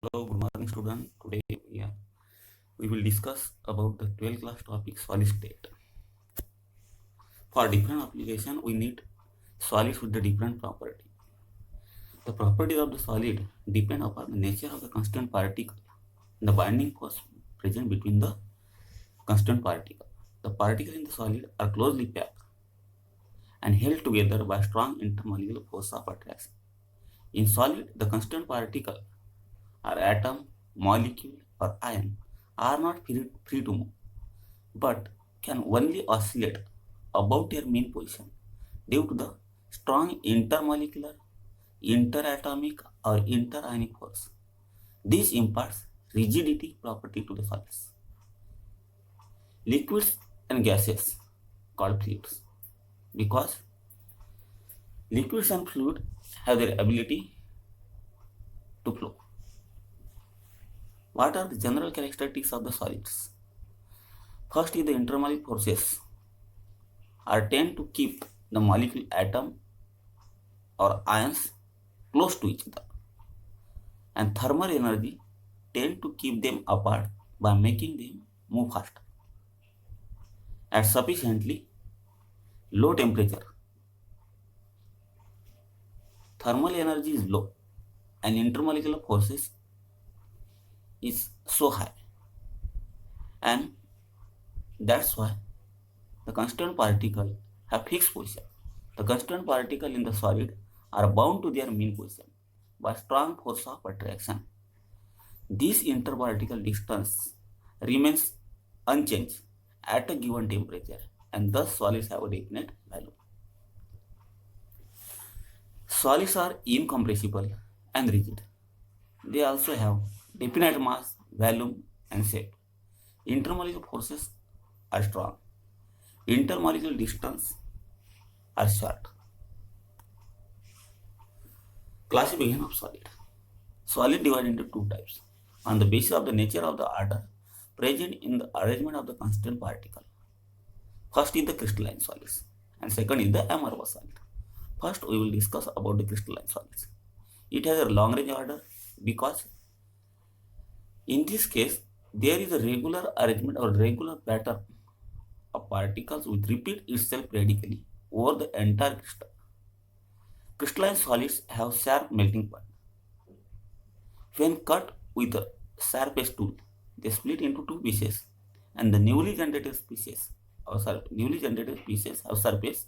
Hello, good morning, student. Today, we will discuss about the 12th class topic solid state. For different application, we need solids with the different property. The properties of the solid depend upon the nature of the constant particle, the binding force present between the constant particle. The particles in the solid are closely packed and held together by strong intermolecular force of attraction. In solid, the constant particle or atom, molecule, or ion are not free to move, but can only oscillate about their mean position due to the strong intermolecular, interatomic, or interionic force. This imparts rigidity property to the solids. Liquids and gases called fluids because liquids and fluid have their ability to flow. What are the general characteristics of the solids? First is the intermolecular forces are tend to keep the molecule atom or ions close to each other, and thermal energy tend to keep them apart by making them move faster. At sufficiently low temperature, thermal energy is low and intermolecular forces is so high, and that's why the constant particle have fixed position. The constant particle in the solid are bound to their mean position by strong force of attraction. This interparticle distance remains unchanged at a given temperature, and thus solids have a definite value. Solids are incompressible and rigid. They also have definite mass, volume, and shape. Intermolecular forces are strong. Intermolecular distance are short. Classification of solid. Solid divided into two types on the basis of the nature of the order present in the arrangement of the constant particle. First is the crystalline solids and second is the amorphous solid. First we will discuss about the crystalline solids. It has a long range order because in this case there is a regular arrangement or regular pattern of particles which repeat itself radically over the entire crystal. Crystalline solids have sharp melting point. When cut with a sharpest tool, they split into two pieces, and the newly generated pieces of surface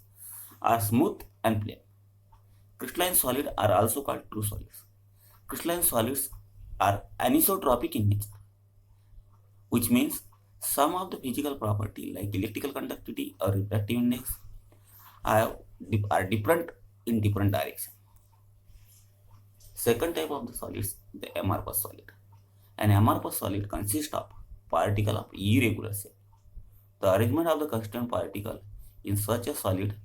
are smooth and plain. Crystalline solids are also called true solids. Crystalline solids are anisotropic in nature, which means some of the physical property like electrical conductivity or refractive index are different in different direction. Second type of the solids, the amorphous solid. An amorphous solid consists of particle of irregular shape. The arrangement of the constant particle in such a solid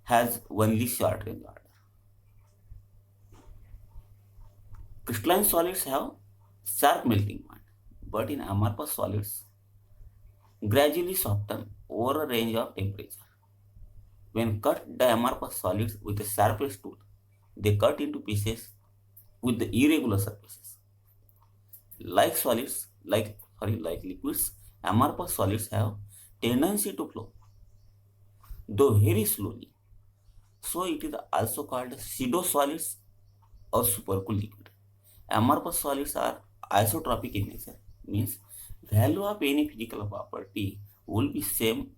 has only short range order. Crystalline solids have sharp melting point, but in amorphous solids gradually soften over a range of temperature. When cut the amorphous solids with a sharpest tool, they cut into pieces with the irregular surfaces. Like liquids, amorphous solids have tendency to flow, though very slowly. So it is also called pseudo solids or supercool liquid. Amorphous solids are isotropic in nature, means value of any physical property will be same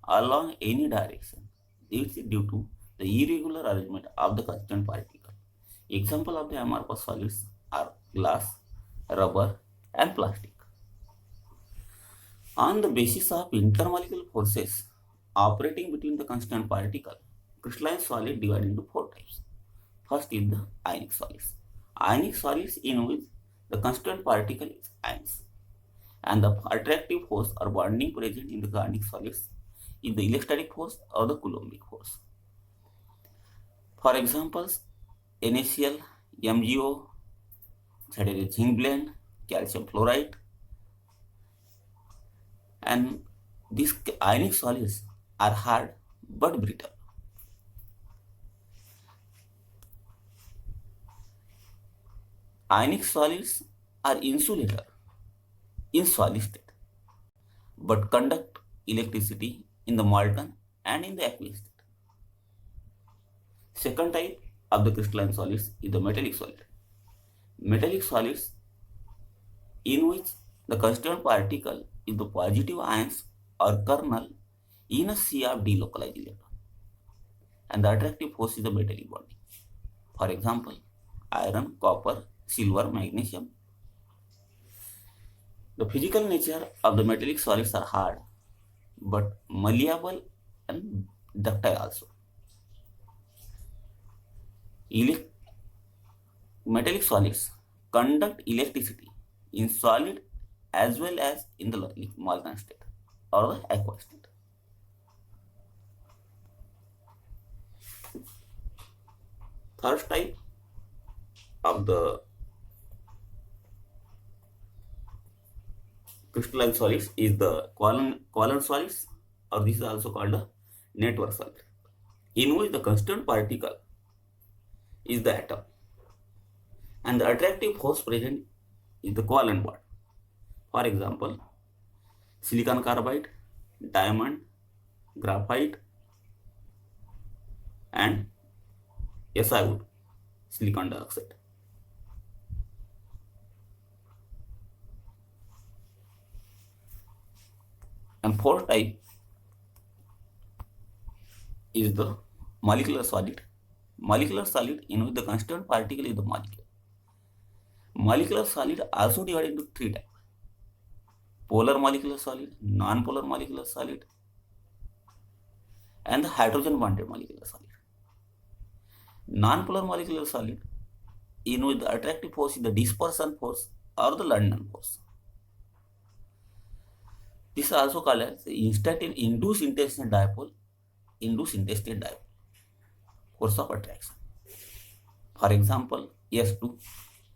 along any direction. This is due to the irregular arrangement of the constant particle. Example of the amorphous solids are glass, rubber, and plastic. On the basis of intermolecular forces operating between the constant particle, crystalline solid divided into four types. First is the ionic solids. Ionic solids in which the constant particle is ions, and the attractive force or bonding present in the ionic solids is the electrostatic force or the Coulombic force. For examples, NaCl, MgO, that is zinc blende, calcium fluoride, and these ionic solids are hard but brittle. Ionic solids are insulator in solid state, but conduct electricity in the molten and in the aqueous state. Second type of the crystalline solids is the metallic solid. Metallic solids in which the constituent particle is the positive ions or kernel in a sea of delocalized electron, and the attractive force is the metallic bonding. For example, iron, copper, silver, magnesium. The physical nature of the metallic solids are hard, but malleable and ductile also. Metallic solids conduct electricity in solid as well as in the molten state or the aqueous state. Third type of the crystalline solids is the covalent solids, or this is also called a network solid, in which the constituent particle is the atom and the attractive force present is the covalent bond. For example, silicon carbide, diamond, graphite, and SI wood, silicon dioxide. And fourth type is the molecular solid. Molecular solid in which the constituent particle is the molecule. Molecular solid also divided into three types: polar molecular solid, non-polar molecular solid, and the hydrogen bonded molecular solid. Non-polar molecular solid in which the attractive force is the dispersion force or the London force. This is also called as the induced intensity dipole, force of attraction. For example, S2,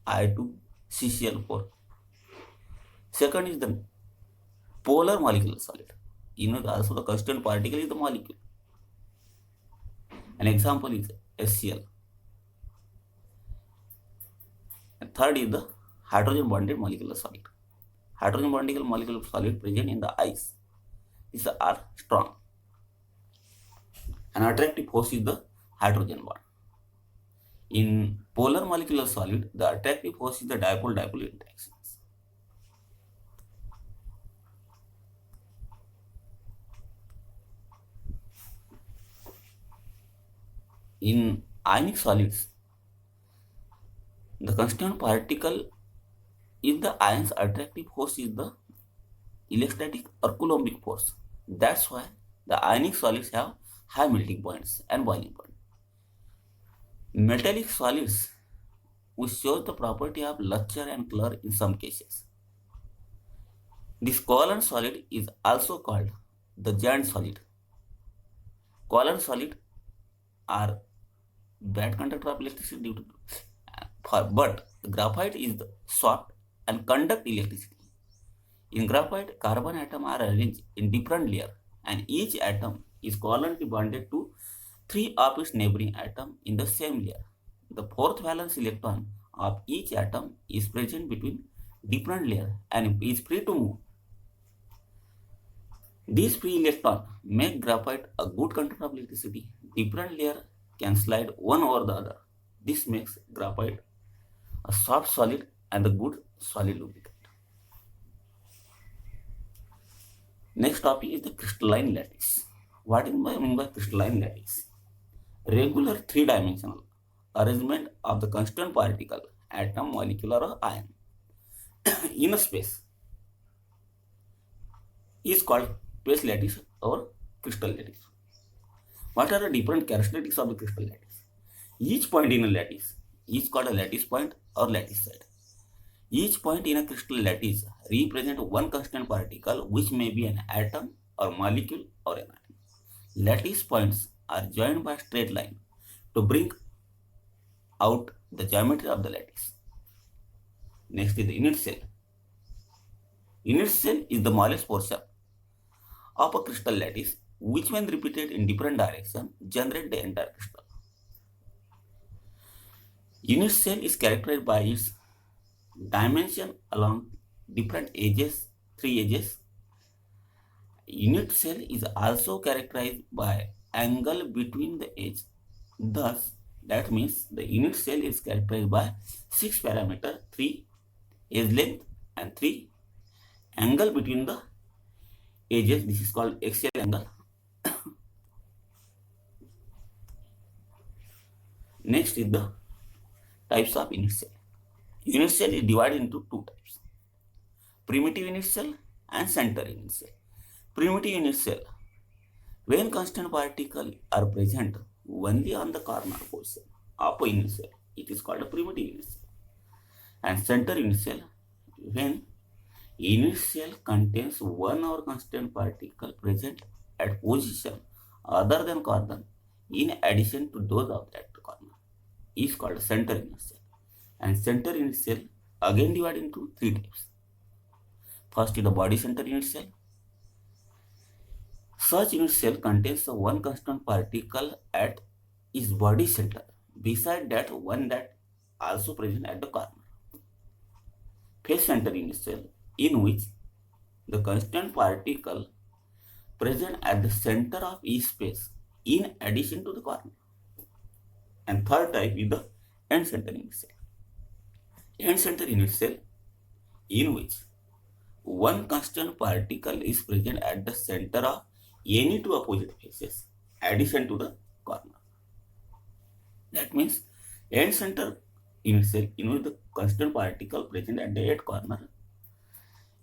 I2, CCl4. Second is the polar molecular solid. Also the constituent particle is the molecule. An example is HCl. And third is the hydrogen bonded molecular solid. Hydrogen bonded molecular solid present in the ice. These are strong. An attractive force is the hydrogen bond. In polar molecular solid, the attractive force is the dipole-dipole interactions. In ionic solids, the constituent particle is the ion's attractive force is the electrostatic or Coulombic force. That's why the ionic solids have high melting points and boiling point. Metallic solids, which shows the property of luster and color in some cases. This covalent solid is also called the giant solid. Covalent solid are bad conductor of electricity due to but graphite is the soft and conduct electricity. In graphite, carbon atoms are arranged in different layers, and each atom is covalently bonded to 3 of its neighboring atoms in the same layer. The fourth valence electron of each atom is present between different layers and is free to move. These free electrons make graphite a good conductor of electricity. Different layers can slide one over the other. This makes graphite a soft solid and a good solid lubricant. Next topic is the crystalline lattice. What is meant by crystalline lattice? Regular three-dimensional arrangement of the constituent particle, atom, molecule, or ion in a space is called space lattice or crystal lattice. What are the different characteristics of the crystal lattice? Each point in a lattice is called a lattice point or lattice side. Each point in a crystal lattice represents one constituent particle, which may be an atom or molecule or an ion. Lattice points are joined by a straight line to bring out the geometry of the lattice. Next is the unit cell. Unit cell is the smallest portion of a crystal lattice, which when repeated in different directions generate the entire crystal. Unit cell is characterized by its dimension along different edges, 3 edges. Unit cell is also characterized by angle between the edge. Thus, that means the unit cell is characterized by 6 parameter, 3 edge length and 3 angle between the edges. This is called axial angle. Next is the types of unit cell. Unit cell is divided into two types: primitive unit cell and center unit cell. Primitive unit cell, when constant particles are present only on the corner portion of a unit cell, it is called a primitive unit cell. And center unit cell, when unit cell contains one or constant particle present at position other than corner in addition to those of that corner, is called center unit cell. And center unit cell again divided into three types. First is the body center unit cell. Such unit cell contains one constant particle at its body center, beside that one that also present at the corner. Face center unit cell, in which the constant particle present at the center of each space in addition to the corner. And third type is the end center unit cell. End center unit cell, in which one constant particle is present at the center of any two opposite faces addition to the corner. That means end center unit cell, in which the constant particle present at the end corner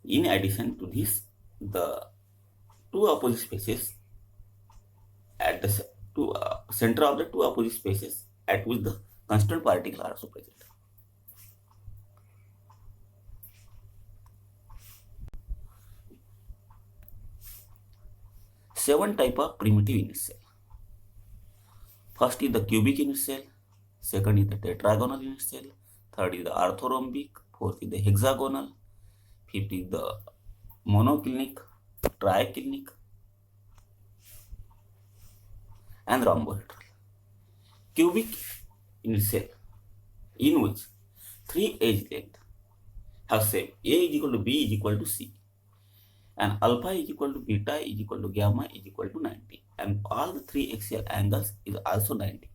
in addition to this, the two opposite spaces at the center of the two opposite spaces at which the constant particle are also present. Seven type of primitive unit cell. First is the cubic unit cell, second is the tetragonal unit cell, third is the orthorhombic, fourth is the hexagonal, fifth is the monoclinic, triclinic, and rhombohedral. Cubic unit cell, in which three edge lengths have same A is equal to B is equal to C, and alpha is equal to beta is equal to gamma is equal to 90, and all the three axial angles is also 90.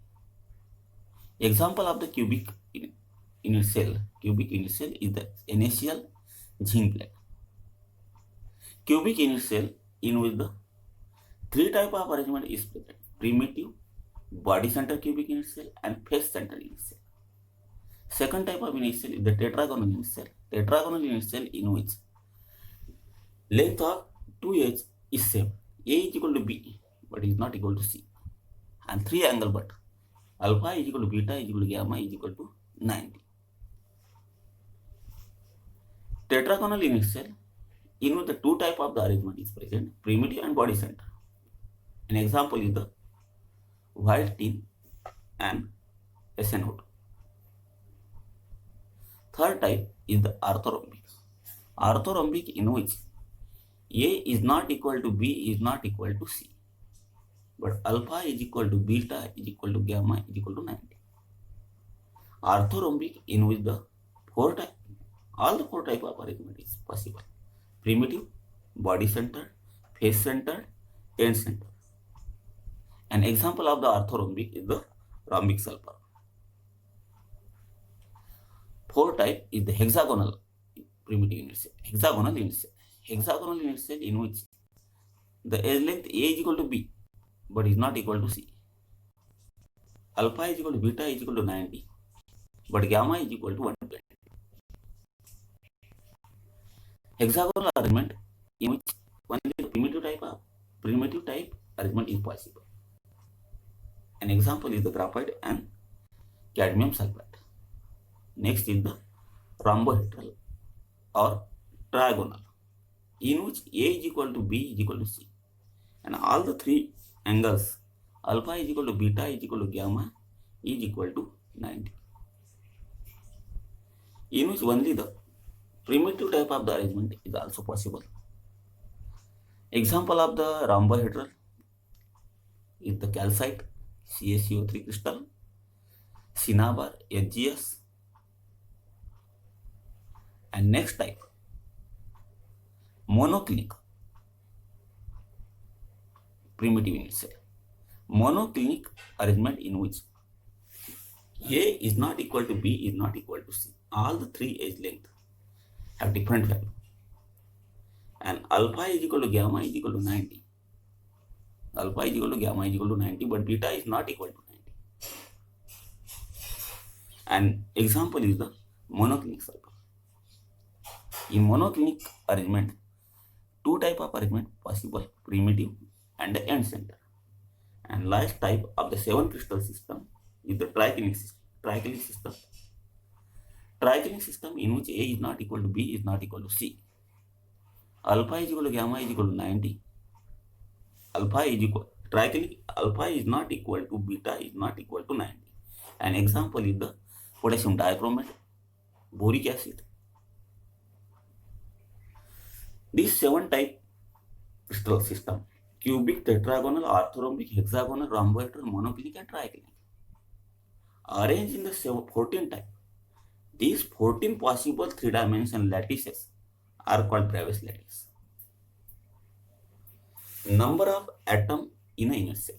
Example of the cubic unit cell is the NaCl zinc blende. Cubic unit cell, in which the three type of arrangement is present: primitive, body center cubic unit cell, and face center unit cell. Second type of unit cell is the tetragonal unit cell. Tetragonal unit cell, in which length of two edges is same. A is equal to B but is not equal to C, and three angle but alpha is equal to beta is equal to gamma is equal to 90. Tetragonal unit cell, in which the two type of the arrangement is present: primitive and body center. An example is the white tin and SnO2. Third type is the orthorhombic. Orthorhombic, in which A is not equal to B is not equal to C, but alpha is equal to beta is equal to gamma is equal to 90. Orthorhombic, in which the all the four type of arrangement is possible: primitive, body center, face center, end center. An example of the orthorhombic is the rhombic sulfur. Fourth type is the hexagonal primitive unit cell. Hexagonal unit cell, in which the edge length A is equal to B but is not equal to C. Alpha is equal to beta is equal to 90, but gamma is equal to 120. Hexagonal arrangement, in which only the primitive type arrangement is possible. An example is the graphite and cadmium sulfate. Next is the rhombohedral or trigonal, in which A is equal to B is equal to C, and all the three angles alpha is equal to beta is equal to gamma is equal to 90, in which only the primitive type of the arrangement is also possible. Example of the rhombohedral is the calcite CaCO3 crystal, cinnabar HGS, And next type, monoclinic primitive unit cell. Monoclinic arrangement in which A is not equal to B is not equal to C. All the three edge length have different value. And alpha is equal to gamma is equal to 90. Alpha is equal to gamma is equal to 90, but beta is not equal to 90. An example is the monoclinic circle. In monoclinic arrangement, two type of arrangement possible, primitive and the end center. And last type of the 7 crystal system is the triclinic system. Triclinic system in which A is not equal to B is not equal to C. Alpha is equal to gamma is equal to 90. Triclinic alpha is not equal to beta is not equal to 90. An example is the potassium dichromate, boric acid. These 7 type crystal system, cubic, tetragonal, orthorhombic, hexagonal, rhombohedral, monoclinic and triclinic, arranged in the 14 type. These 14 possible 3-dimensional lattices are called Bravais lattice. Number of atom in a unit cell.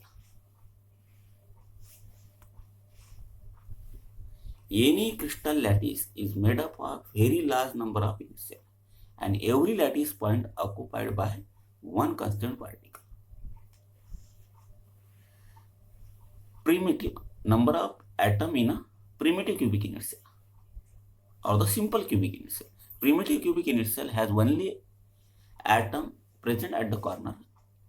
Any crystal lattice is made up of very large number of unit cells, and every lattice point occupied by one constant particle. Primitive, number of atom in a primitive cubic unit cell or the simple cubic unit cell. Primitive cubic unit cell has only atom present at the corner.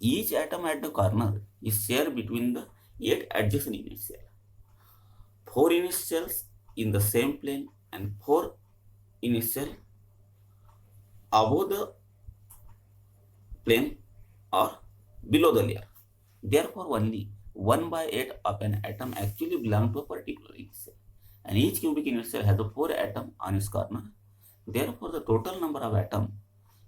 Each atom at the corner is shared between the 8 adjacent unit cells. 4 unit cells in the same plane and 4 unit cells above the plane or below the layer. Therefore, only 1/8 of an atom actually belongs to a particular unit cell. And each cubic unit cell has a 4 atom on its corner. Therefore, the total number of atoms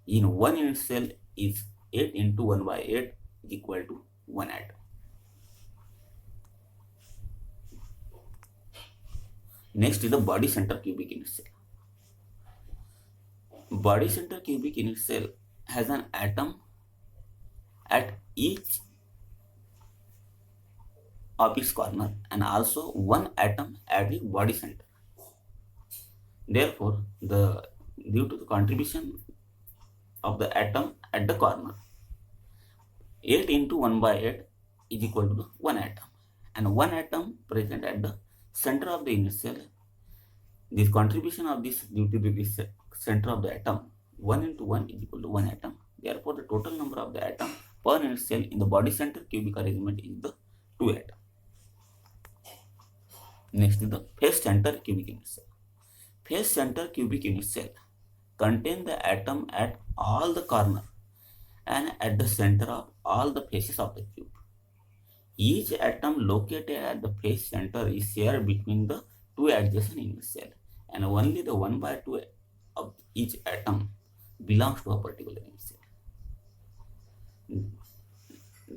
in one unit cell is 8 into 1/8 is equal to 1 atom. Next is the body center cubic unit cell. Body center cubic unit cell has an atom at each of its corner and also one atom at the body center. Therefore, due to the contribution of the atom at the corner, 8 into 1/8 is equal to 1 atom, and 1 atom present at the center of the unit cell. This contribution of this due to this center of the atom, 1 into 1 is equal to 1 atom. Therefore, the total number of the atom per unit cell in the body center cubic arrangement is the 2 atom. Next is the face center cubic unit cell. Face center cubic unit cell contain the atom at all the corner and at the center of all the faces of the cube. Each atom located at the face center is shared between the 2 adjacent unit cells, and only the 1/2 of each atom belongs to a particular unit cell.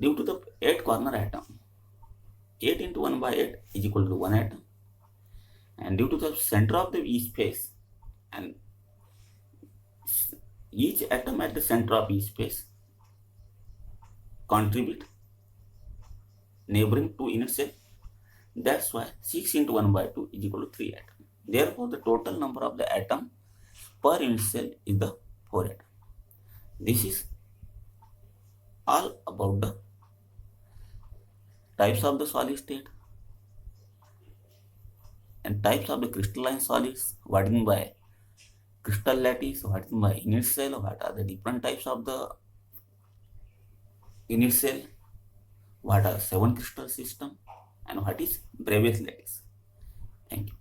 Due to the 8 corner atom, 8 into 1/8 is equal to 1 atom, and due to the center of each face and each atom at the center of each face contribute neighboring 2 unit cells. That's why 6 into 1/2 is equal to 3 atoms. Therefore, the total number of the atom per unit cell is the 4 atom. This is all about the types of the solid state and types of the crystalline solids. What is meant by crystal lattice? What is meant by unit cell? What are the different types of the unit cell? What are 7 crystal system? And what is Bravais lattice? Thank you.